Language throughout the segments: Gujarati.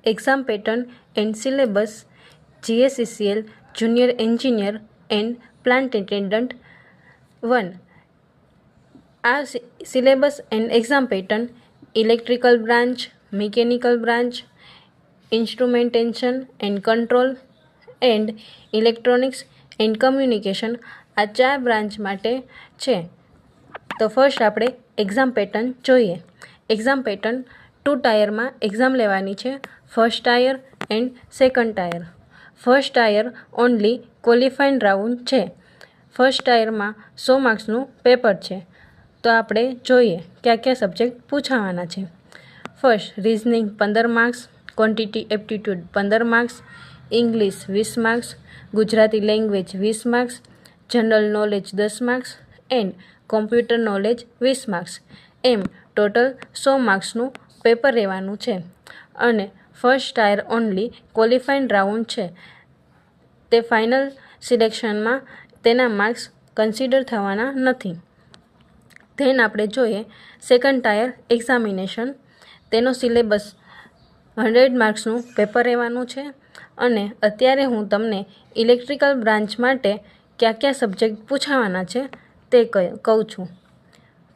exam pattern and syllabus GSECL Junior Engineer and Plant Attendant 1. Our syllabus and exam pattern: electrical branch, mechanical branch, instrumentation and control, and electronics and communication આ 4 બ્રાન્ચ માટે છે. તો ફર્સ્ટ આપણે એક્ઝામ પેટર્ન જોઈએ. એક્ઝામ પેટર્ન 2 ટાયરમાં એક્ઝામ લેવાની છે, first tier and second tier. First tier only qualifying round છે. ફર્સ્ટ ટાયરમાં 100 માર્ક્સનું પેપર છે. તો આપણે જોઈએ કયા સબ્જેક્ટ પૂછાવાના છે. First reasoning 15 marks, quantity aptitude 15 marks, English 20 marks, Gujarati language 20 marks, general knowledge 10 marks and computer knowledge 20 marks. એમ ટોટલ 100 માર્ક્સનું પેપર રહેવાનું છે. અને first tier only qualifying round છે. તે ફાઇનલ સિલેક્શનમાં તેના માર્ક્સ કન્સિડર થવાના નથી. ધેન આપણે જોઈએ સેકન્ડ ટાયર એક્ઝામિનેશન. તેનો સિલેબસ 100 માર્ક્સનું પેપર રહેવાનું છે. અને અત્યારે હું તમને ઇલેક્ટ્રિકલ બ્રાન્ચ માટે કયા સબ્જેક્ટ પૂછાવાના છે તે કહું છું.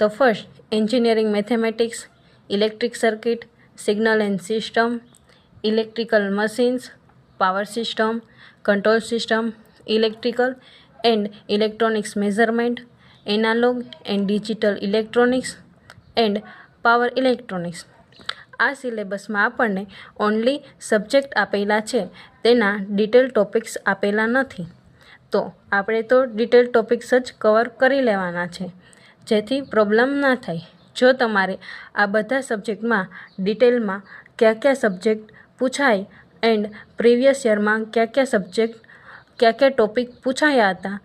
તો first engineering mathematics, electric circuit, signal and system, electrical machines, power system, control system, electrical and electronics measurement, analog and digital electronics and power electronics. આ સિલેબસમાં આપણને ઓનલી સબ્જેક્ટ આપેલા છે, તેના ડિટેલ ટોપિક્સ આપેલા નથી. તો આપણે તો ડિટેલ ટોપિક્સ જ કવર કરી લેવાના છે, જેથી પ્રોબ્લેમ ના થાય. જો તમારે આ બધા સબ્જેક્ટમાં ડિટેલમાં કયા સબ્જેક્ટ પૂછાય એન્ડ પ્રીવિયસ યરમાં કયા સબ્જેક્ટ કયા ટોપિક પૂછાયા હતા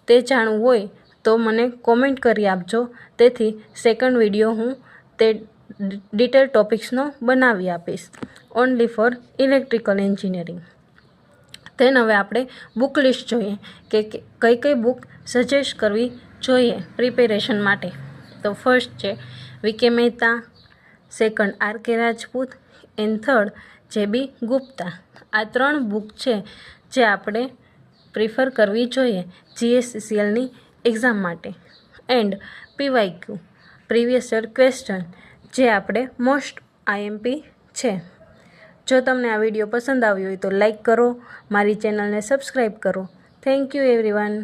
તે જાણવું હોય તો મને કોમેન્ટ કરી આપજો. તેથી સેકન્ડ વિડીયો હું તે ડિટેલ ટોપિક્સનો બનાવી આપીશ ઓનલી ફોર ઇલેક્ટ્રિકલ એન્જિનિયરિંગ. તેન હવે આપણે બુક લિસ્ટ જોઈએ કે કઈ બુક સજેસ્ટ કરવી જોઈએ પ્રિપેરેશન માટે. તો ફર્સ્ટ છે V K. Mehta, second R K. Rajput and third J B. Gupta. આ 3 બુક છે જે આપણે પ્રિફર કરવી જોઈએ GSECLની એક્ઝામ માટે. And PYQ previous year question જે આપણે મોસ્ટ IMP છે. જો તમને આ વિડીયો પસંદ આવ્યો હોય તો લાઈક કરો, મારી ચેનલને સબસ્ક્રાઈબ કરો. Thank you everyone.